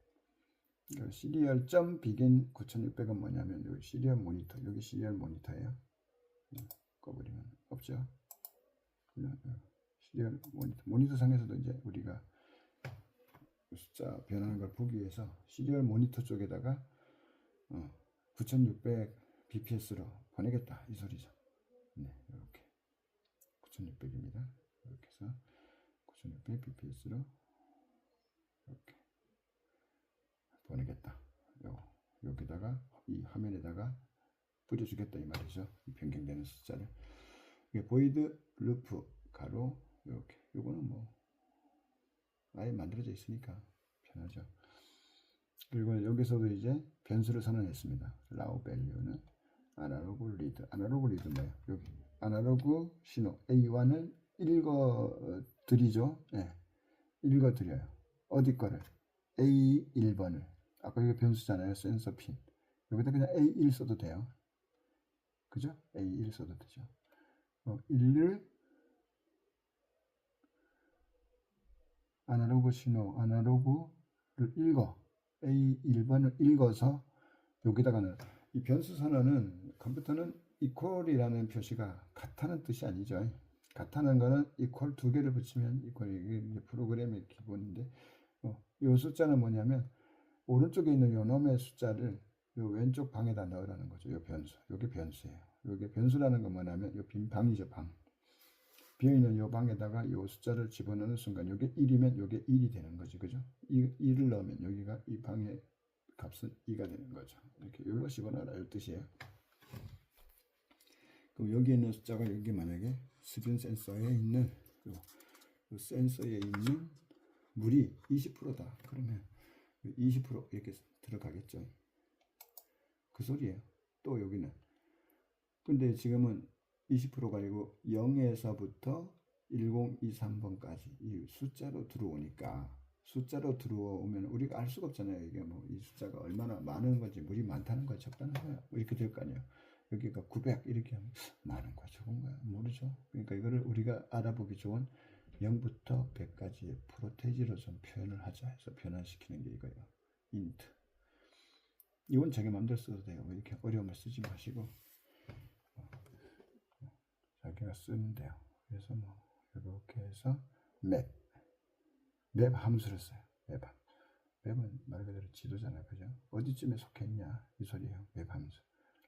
시리얼.begin 9600은 뭐냐면 여기 시리얼 모니터, 여기 시리얼 모니터예요. 꺼버리면 없죠. 시리얼 모니터 상에서도 이제 우리가 숫자 변하는 걸 보기 위해서 시리얼 모니터 쪽에다가 9600 bps로 보내겠다 이 소리죠. 네, 이렇게 9600입니다. 이렇게 해서 9600 bps로 이렇게 보내겠다. 여기다가 이 화면에다가 뿌려주겠다 이 말이죠. 이 변경되는 숫자를. 이게 보이드 루프 가로 이렇게. 요거는 뭐 아예 만들어져 있으니까 편하죠. 그리고 여기서도 이제 변수를 선언했습니다. allow value는 아날로그 리드. 아날로그 리드 뭐예요? 여기 아날로그 신호 A1을 읽어 드리죠. 네. 읽어 드려요. 어디 거를? A1번을. 아까 이게 변수잖아요. 센서 핀. 여기다 그냥 A1 써도 돼요. 그죠? A1 써도 되죠. 1을 아날로그 신호, 아날로그를 읽어. A1번을 읽어서 여기다가는 이 변수 선언은 컴퓨터는 equal이라는 표시가 같다는 뜻이 아니죠. 같다는 거는 equal 두 개를 붙이면 equal, 이게 프로그램의 기본인데 이 숫자는 뭐냐면 오른쪽에 있는 요 놈의 숫자를 요 왼쪽 방에다 넣으라는 거죠. 요 변수. 요게 변수예요. 요게 변수라는 건 뭐냐면 요 빈 방이죠. 방. 비어있는 요 방에다가 요 숫자를 집어넣는 순간 요게 1이면 요게 1이 되는 거지. 그죠? 2를 넣으면 여기가 이 방의 값은 2가 되는 거죠. 이렇게 요로 집어넣어라 이 뜻이에요. 그럼 여기 있는 숫자가 여기 만약에 스린 센서에 있는 요 센서에 있는 물이 20%다. 그러면 20% 이렇게 들어가겠죠. 그 소리예요. 또 여기는 근데 지금은 20%가 아니고 0에서부터 1023번까지 이 숫자로 들어오니까 숫자로 들어오면 우리가 알 수가 없잖아요. 이게 뭐 이 숫자가 얼마나 많은 건지 물이 많다는 거야 적다는 거야 이렇게 될 거 아니에요. 여기가 900 이렇게 하면 많은 거야 적은 거야 모르죠. 그러니까 이거를 우리가 알아보기 좋은 0부터 100까지의 프로테이지로 좀 표현을 하자 해서 변환시키는 게 이거예요. 인트. 이건 자기 마음대로 써도 돼요. 이렇게 어려움을 쓰지 마시고 자기가 쓰면 돼요. 그래서 뭐 이렇게 해서 맵 함수를 써요. 맵은 말 그대로 지도잖아요. 그죠? 어디쯤에 속해 있냐 이 소리예요. 맵 함수.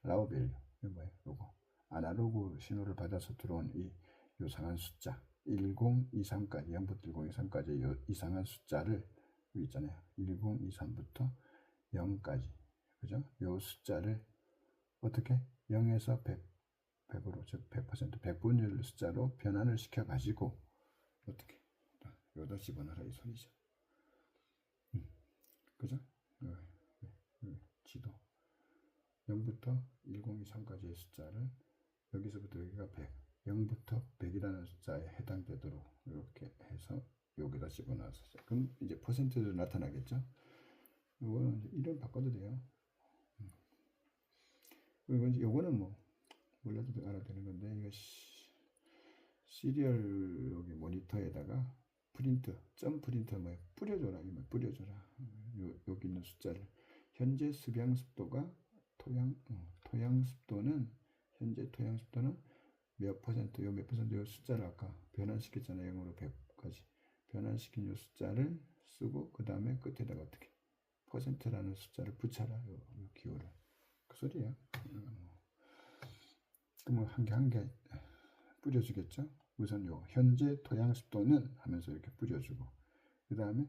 라우 밸류. 이거 뭐예요? 요거 아날로그 신호를 받아서 들어온 이 요상한 숫자 1023까지 0부터 1023까지 요 이상한 숫자를 여기 있잖아요. 1023부터 0까지 그죠? 요 숫자를 어떻게 0에서 100으로 즉 100% 100분율 숫자로 변환을 시켜 가지고 어떻게 여기다 집어넣어라 이 소리죠. 그죠? 지도 0부터 1023까지의 숫자를 여기서부터 여기가 100 0부터 100이라는 숫자에 해당되도록 이렇게 해서 여기다 집어넣어서 그럼 이제 퍼센트로 나타나겠죠. 이거는 이제 이름 바꿔도 돼요. 그리고 이제 요거는 뭐 몰라도 알아되는 건데 이거 시리얼 여기 모니터에다가 프린트 점 프린트 뭐야 뿌려줘라 이거 뿌려줘라 여기 있는 숫자를 현재 습양 습도가 토양 습도는 현재 토양 습도는 몇 퍼센트 요 몇 퍼센트 요 숫자를 아까 변환시켰잖아요. 0으로 100까지 변환시킨 요 숫자를 쓰고 그 다음에 끝에다가 어떻게 퍼센트라는 숫자를 붙여라 요 기호를 그 소리예요. 그러면 한 개 뿌려주겠죠. 우선 요 현재 토양 습도는 하면서 이렇게 뿌려주고 그 다음에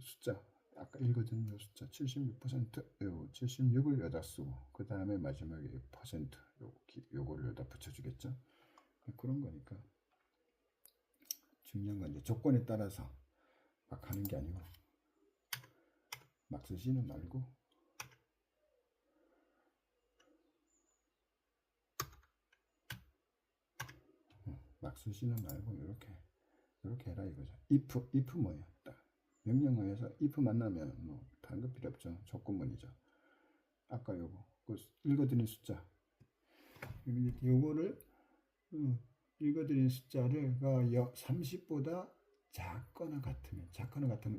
숫자 아까 읽어준 요 숫자 76% 요 76을 여기다 쓰고 그 다음에 마지막에 퍼센트 요거를 여기다 붙여주겠죠. 그런 거니까 중요한 건 이제 조건에 따라서 막 하는 게 아니고 막 쓰지는 말고 막 쓰지는 말고 이렇게 해라 이거죠. if 뭐예요? 딱 명령어에서 if 만나면 뭐 다른 거 필요 없죠. 조건문이죠. 아까 요거 그 읽어드린 숫자 요거를 읽어드린 숫자를 30보다 작거나 같으면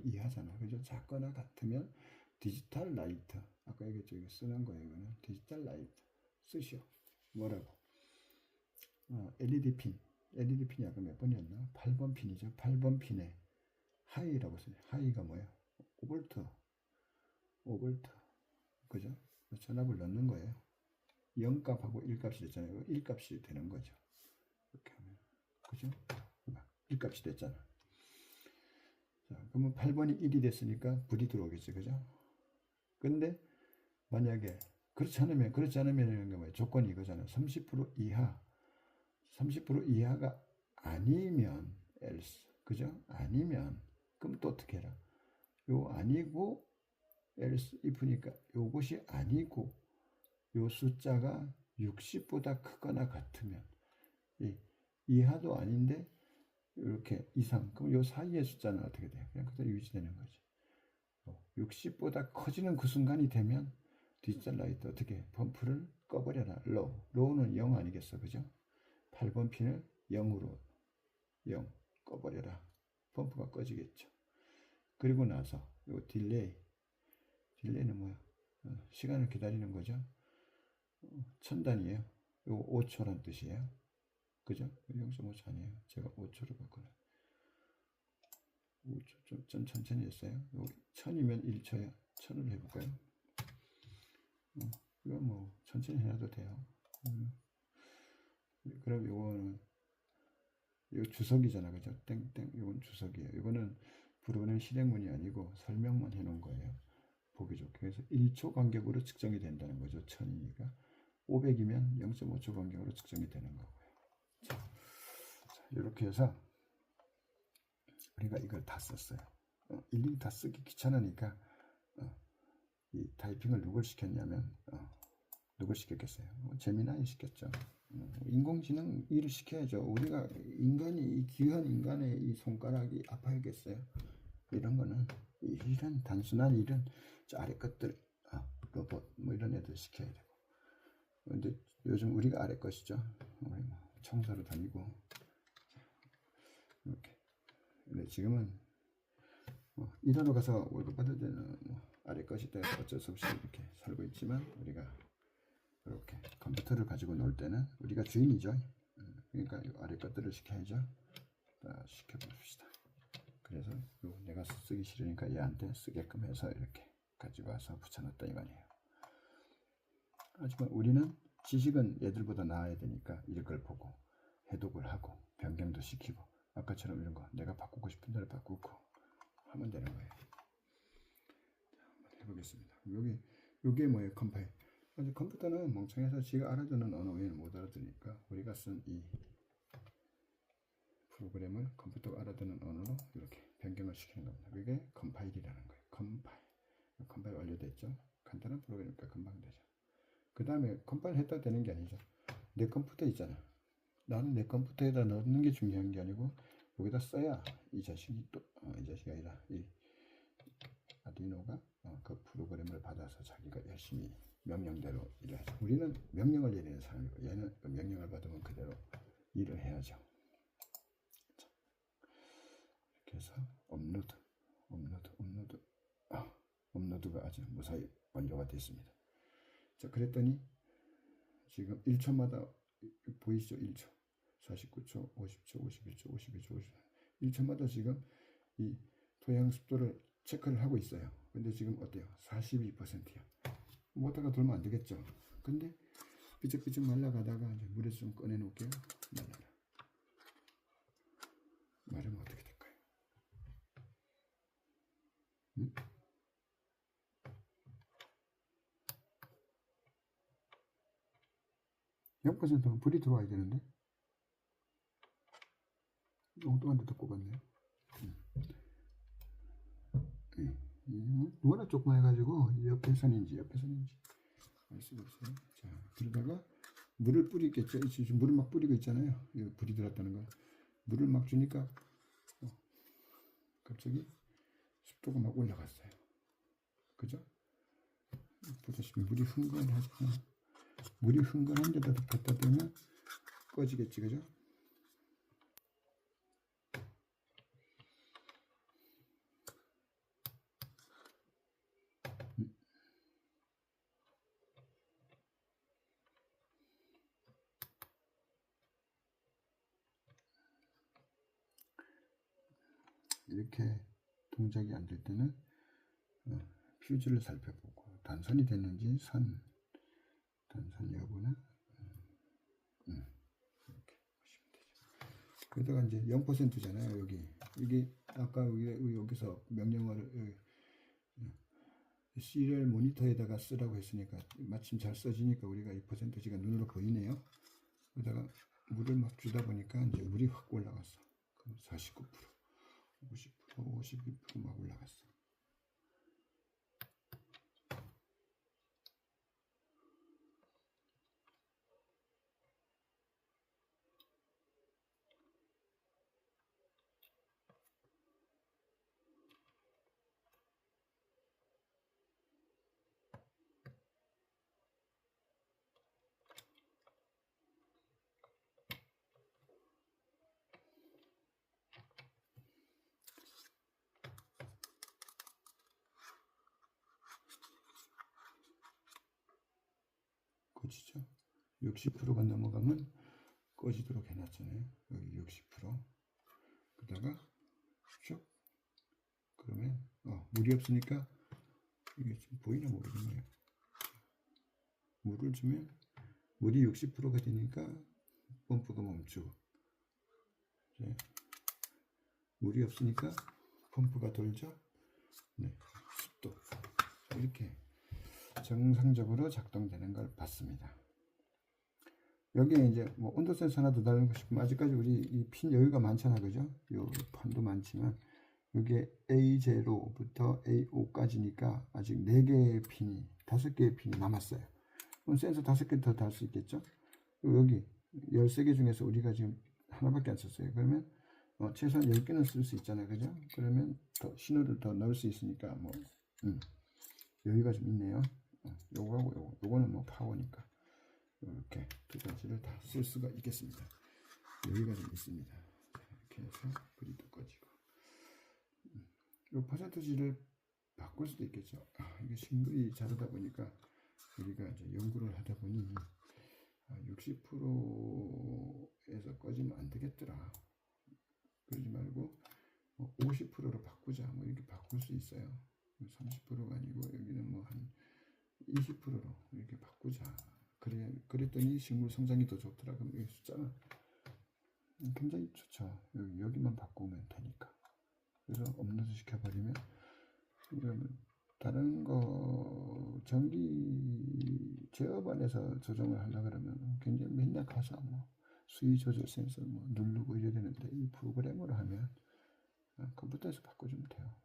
이해하잖아. 그죠? 작거나 같으면 디지털 라이트 아까 얘기했죠. 이거 쓰는 거예요. 이거는 디지털 라이트 쓰시오. 뭐라고? LED 핀이 아까 몇 번이었나? 8번 핀이죠. 8번 핀에 하이라고 써요. 하이가 뭐야? 5V 그죠? 전압을 넣는 거예요. 0값하고 1값이 됐잖아요. 1값이 되는 거죠. 이렇게 하면 그죠? 1값이 됐잖아. 자, 그러면 8번이 1이 됐으니까 불이 들어오겠죠. 그죠? 근데 만약에 그렇지 않으면 이런 게 뭐예요? 조건이 이거잖아요. 30% 이하. 30% 이하가 아니면 else. 그죠? 아니면 그럼 또 어떻게 해라? 요 아니고 else if니까 요것이 아니고 요 숫자가 60보다 크거나 같으면 이하도 아닌데 이렇게 이상 그럼 요 사이의 숫자는 어떻게 돼요? 그냥 그대로 유지되는 거죠. 60보다 커지는 그 순간이 되면 디지털 라이트 어떻게 펌프를 꺼버려라. 로우는 0 아니겠어. 그죠? 8번 핀을 0으로 0 꺼버려라. 펌프가 꺼지겠죠. 그리고 나서 요 딜레이는 뭐야? 시간을 기다리는 거죠. 천단이에요. 요 5초란 뜻이에요. 그죠? 0.5초 아니에요. 제가 5초로 바꾸네. 5초 좀 천천히 했어요. 1000이면 1초야. 1000으로 해볼까요? 이거 뭐 천천히 해놔도 돼요. 그럼 요거는 요 주석이잖아. 그죠? 땡땡 요건 주석이에요. 이거는 프로그램 실행문이 아니고 설명만 해놓은 거예요. 보기 좋게. 그래서 1초 간격으로 측정이 된다는 거죠. 1000이니까 500이면 0.5초 간격으로 측정이 되는 거고요. 자, 이렇게 해서 우리가 이걸 다 썼어요. 일일이 다 쓰기 귀찮으니까 이 타이핑을 누굴 시켰냐면 누굴 시켰겠어요? 재미나이 시켰죠. 인공지능 일을 시켜야죠. 우리가 인간이 이 귀한 인간의 이 손가락이 아파야겠어요. 이런 거는 이런 단순한 일은 저 아래 것들 로봇 뭐 이런 애들 시켜야 되고. 근데 요즘 우리가 아래 것이죠. 우리 뭐 청소로 다니고 이렇게. 근데 지금은 일하러 가서 월급 받을 때는 아래 것이 때 어쩔 수 없이 이렇게 살고 있지만 우리가 이렇게 컴퓨터를 가지고 놀 때는 우리가 주인이죠. 그러니까 이 아래 것들을 시켜야죠. 시켜봅시다. 그래서 내가 쓰기 싫으니까 얘한테 쓰게끔 해서 이렇게 가지고 와서 붙여놨다 이 말이에요. 하지만 우리는 지식은 얘들보다 나아야 되니까 이걸 보고 해독을 하고 변경도 시키고 아까처럼 이런 거 내가 바꾸고 싶은 대로 바꾸고 하면 되는 거예요. 자, 한번 해보겠습니다. 요게 뭐예요? 컴파일. 컴퓨터는 멍청해서 지가 알아듣는 언어 외에는 못 알아듣으니까 우리가 쓴 이 프로그램을 컴퓨터가 알아듣는 언어로 이렇게 변경을 시키는 겁니다. 그게 컴파일이라는 거예요. 컴파일 완료됐죠? 간단한 프로그램이니까 금방 되죠. 그 다음에 컴파일 했다 되는 게 아니죠. 내 컴퓨터 있잖아. 나는 내 컴퓨터에다 넣는 게 중요한 게 아니고 여기다 써야 이 자식이 또 이 자식이 아니라 이 아두이노가 그 프로그램을 받아서 자기가 열심히 명령대로 일을 하죠. 우리는 명령을 내리는 사람이고 얘는 그 명령을 받으면 그대로 일을 해야죠. 자, 이렇게 해서 업로드가 아주 무사히 완료가 됐습니다. 자, 그랬더니 지금 1초마다 보이시죠? 1초, 49초, 50초, 51초, 52초, 50초. 1초마다 지금 이 토양 습도를 체크를 하고 있어요. 근데 지금 어때요? 42%야. 모터가 돌면 안 되겠죠. 근데 삐쩍삐쩍 말라가다가 이제 물에서 좀 꺼내 놓을게요. 말라라. 마르면 어떻게 될까요? 0%는 불이 들어와야 되는데 엉뚱한 데 듣고 갔네요. 워낙 조그만 해가지고 옆에선인지 알 수가 없어요. 자, 그러다가 물을 뿌리겠죠. 지금 물을 막 뿌리고 있잖아요. 불이 들었다는 거. 물을 막 주니까 갑자기 습도가 막 올라갔어요. 그죠? 보다시피 물이 흥건한 데다 갖다 대면 꺼지겠지. 그죠? 이렇게 동작이 안 될 때는 퓨즈를 살펴보고 단선이 됐는지 단선 여부나 이렇게 보시면 되죠. 그러다가 이제 0%잖아요. 이게 아까 우리 여기서 명령어를 시리얼 모니터에다가 쓰라고 했으니까 마침 잘 써지니까 우리가 이 퍼센트지가 눈으로 보이네요. 그러다가 물을 막 주다 보니까 이제 물이 확 올라갔어. 그럼 49%, 50%, 52%막 올라갔어. 꺼지죠? 60%가 넘어가면 꺼지도록 해놨잖아요. 여기 60%. 그러다가 쭉 그러면 물이 없으니까 이게 지금 보이나 모르겠네요. 물을 주면 물이 60%가 되니까 펌프가 멈추고 이제 물이 없으니까 펌프가 돌죠. 네, 습도 이렇게 정상적으로 작동되는 걸 봤습니다. 여기에 이제 뭐 온도 센서 하나 더 달고 싶으면 아직까지 우리 이 핀 여유가 많잖아, 그죠? 요 판도 많지만 여기에 A0부터 A5까지니까 아직 4개의 핀이 5개의 핀이 남았어요. 그럼 센서 5개 더 달 수 있겠죠? 여기 13개 중에서 우리가 지금 하나밖에 안 썼어요. 그러면 최소한 10개는 쓸 수 있잖아요, 그죠? 그러면 더 신호를 더 넣을 수 있으니까 뭐 여유가 좀 있네요. 요거하고 요거는 뭐 파워니까 이렇게 두 가지를 다 쓸 수가 있겠습니다. 여유가 좀 있습니다. 이렇게 해서 불이 꺼지고 이 퍼센트지를 바꿀 수도 있겠죠. 이게 싱글이 자르다 보니까 우리가 이제 연구를 하다 보니 60%에서 꺼지면 안 되겠더라. 그러지 말고 50%로 바꾸자. 뭐 이렇게 바꿀 수 있어요. 30%가 아니고 여기는 뭐 한 20%로 이렇게 바꾸자. 그랬더니 식물 성장이 더 좋더라. 그럼 이 숫자는 굉장히 좋죠. 여기만 바꾸면 되니까. 그래서 업로드 시켜버리면 다른 거 전기 제어반에서 조정을 하려 그러면 굉장히 맨날 가서 뭐 수위 조절 센서 뭐 누르고 이래야 되는데 이 프로그램으로 하면 컴퓨터에서 바꿔주면 돼요.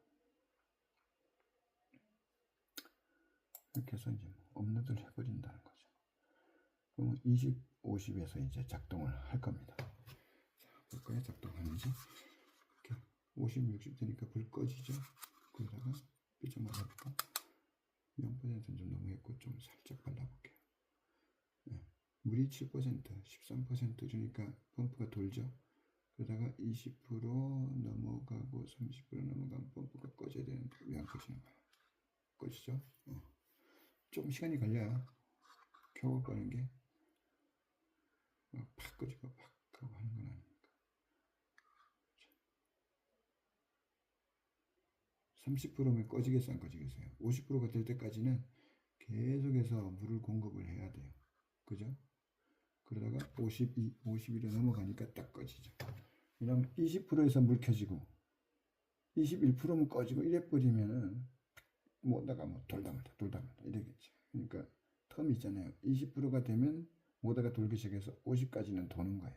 이렇게 해서 이제 업로드를 해버린다는 거죠. 그러면 20, 50에서 이제 작동을 할 겁니다. 자, 볼까요? 작동하는지. 이렇게 50, 60 되니까 불 꺼지죠. 그러다가 좀 발라볼까? 0%는 좀 너무 했고 좀 살짝 발라볼게요. 네. 물이 7%, 13% 주니까 펌프가 돌죠. 그러다가 20% 넘어가고 30% 넘어가면 펌프가 꺼져야 되는데 왜 안 꺼지는 거야? 꺼지죠? 좀 시간이 걸려요. 켜고 꺼는 게. 팍 꺼지고 팍 하고 하는 건 아니니까. 30%면 꺼지겠어요, 안 꺼지겠어요? 50%가 될 때까지는 계속해서 물을 공급을 해야 돼요. 그죠? 그러다가 52, 51에 넘어가니까 딱 꺼지죠. 왜냐면 20%에서 물 켜지고 21%면 꺼지고 이래버리면은 뭐다가 뭐 돌다 말다 이러겠죠. 그러니까 텀이 있잖아요. 20%가 되면 모다가 돌기 시작해서 50까지는 도는 거예요.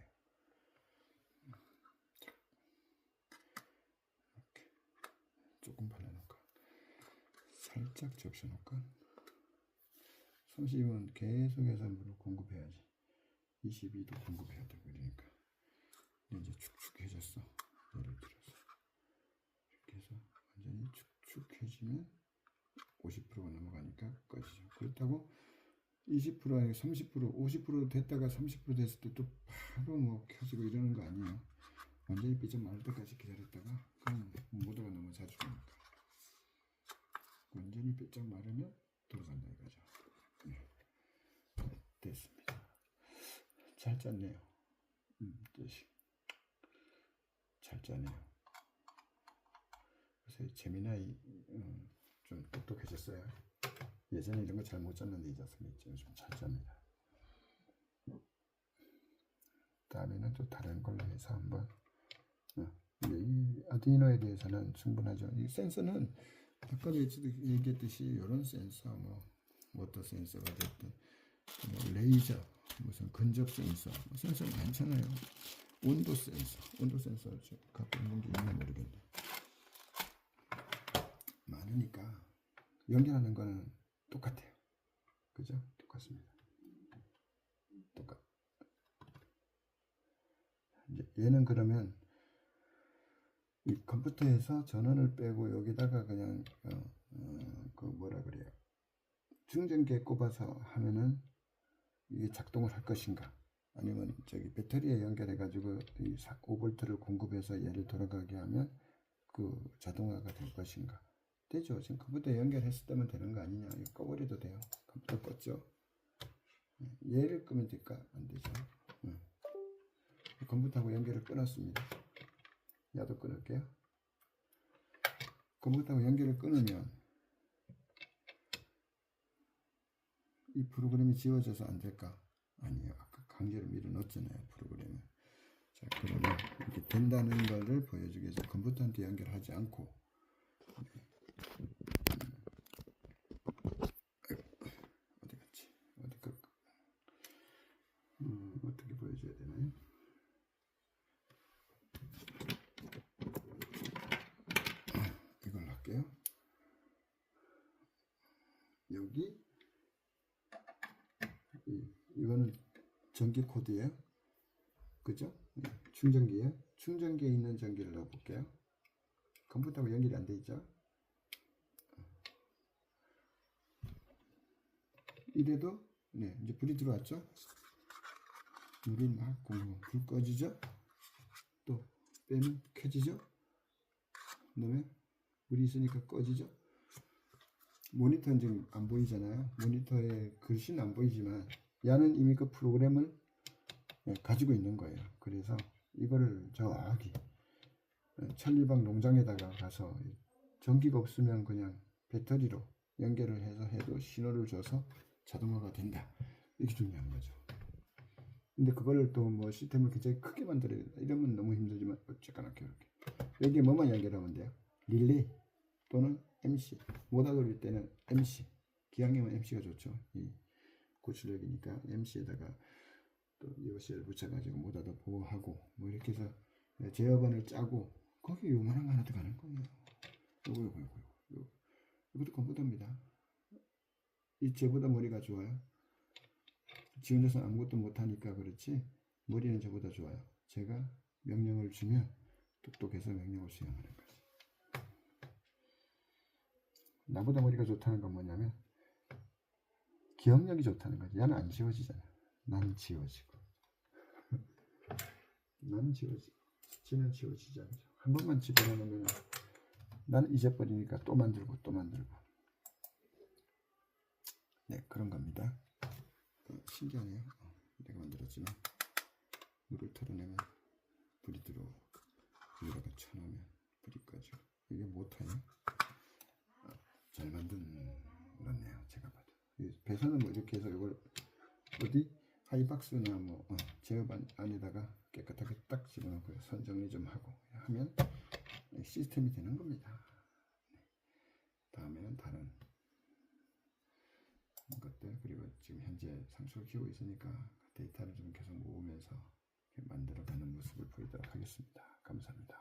이렇게 조금 발라놓을까? 살짝 적셔놓을까? 30은 계속해서 물을 공급해야지. 22도 공급해야 되고 그러니까 이제 축축해졌어. 예를 들어서 이렇게 해서 완전히 축축해지면 50%가 넘어가니까 꺼지죠. 그렇다고 20% 아니고 30%, 50% 됐다가 30% 됐을 때 또 바로 뭐 켜지고 이러는 거 아니에요. 완전히 삐쩍 마를 때까지 기다렸다가 그럼 모두가 너무 자주 오니까 완전히 삐쩍 마르면 들어간다 이거죠. 네. 됐습니다. 잘 짰네요. 뜻이 잘 짜네요. 그래서 재미나이 좀 똑똑해졌어요. 예전에 이런 거 잘 못 짰는데 이제 좀 잘 짭니다. 다음에는 또 다른 걸로 해서 한번 이 아두이노에 대해서는 충분하죠. 이 센서는 아까도 얘기했듯이 이런 센서, 뭐 워터 센서가 됐든, 뭐 레이저, 무슨 근접 센서, 뭐 센서 많잖아요. 온도 센서 갖고 있는 게 있나 모르겠네. 많으니까 연결하는 거는 똑같아요. 그죠? 똑같습니다. 이제 얘는 그러면 이 컴퓨터에서 전원을 빼고 여기다가 그냥 그 뭐라 그래요? 충전기에 꼽아서 하면은 이게 작동을 할 것인가? 아니면 저기 배터리에 연결해 가지고 이 5V를 공급해서 얘를 돌아가게 하면 그 자동화가 될 것인가? 되죠. 지금 컴퓨터에 연결했을 때면 되는 거 아니냐? 이거 꺼버려도 돼요. 컴퓨터 껐죠. 얘를 끄면 될까? 안 되죠. 컴퓨터하고 연결을 끊었습니다. 야도 끊을게요. 컴퓨터하고 연결을 끊으면 이 프로그램이 지워져서 안 될까? 아니에요. 아까 강제로 밀어 넣었잖아요. 프로그램을. 자, 그러면 이렇게 된다는 것을 보여주기 위해서 컴퓨터한테 연결하지 않고 어디 갔지? 어떻게 보여줘야 되나요? 이걸 할게요. 여기 이거는 전기 코드예요. 그죠? 충전기에 충전기에 있는 전기를 넣어 볼게요. 컴퓨터하고 연결이 안 돼 있죠? 이래도 네, 이제 불이 들어왔죠? 물을 막 굽고 불 꺼지죠? 또 빼면 켜지죠? 그다음에 물이 있으니까 꺼지죠? 모니터는 지금 안 보이잖아요. 모니터에 글씨는 안 보이지만 얘는 이미 그 프로그램을 가지고 있는 거예요. 그래서 이거를 저기 천리방 농장에다가 가서 전기가 없으면 그냥 배터리로 연결을 해서 해도 신호를 줘서 자동화가 된다. 이게 중요한 거죠. 근데 그거를 또 뭐 시스템을 굉장히 크게 만들어야 된다. 이러면 너무 힘들지만 어쨌거나 이렇게 여기에 뭐만 연결하면 돼요? 릴레이 또는 MC. 모다 돌릴 때는 MC. 기왕이면 MC가 좋죠. 이 고출력이니까 MC에다가 또 요시를 붙여가지고 모다도 보호하고 뭐 이렇게 해서 제어반을 짜고 거기 요만한 거 하나 들어가는 거예요. 요거. 이것도 컴퓨터입니다. 이 쟤보다 머리가 좋아요. 지 혼자서 아무것도 못하니까 그렇지 머리는 저보다 좋아요. 제가 명령을 주면 똑똑해서 명령을 수행하는 거지. 나보다 머리가 좋다는 건 뭐냐면 기억력이 좋다는 거지. 얘는 안 지워지잖아. 나는 지워지고 나는 지워지고 지는 지워지지 않죠. 한 번만 집어넣으면 나는 잊어버리니까 또 만들고 네, 그런 겁니다. 신기하네요. 내가 만들었지만 물을 털어내면 불이 들어오고 여기다가 쳐놓으면 불이 꺼지고 이게 모터예요. 잘 만들었네요. 제가 봐도 배선은 뭐 이렇게 해서 이걸 어디 하이박스나 뭐 제어반 안에다가 깨끗하게 딱 집어넣고요. 선 정리 좀 하고 하면 시스템이 되는 겁니다. 다음에는 다른 것들 그리고 지금 현재 상수를 키우고 있으니까 데이터를 좀 계속 모으면서 만들어가는 모습을 보이도록 하겠습니다. 감사합니다.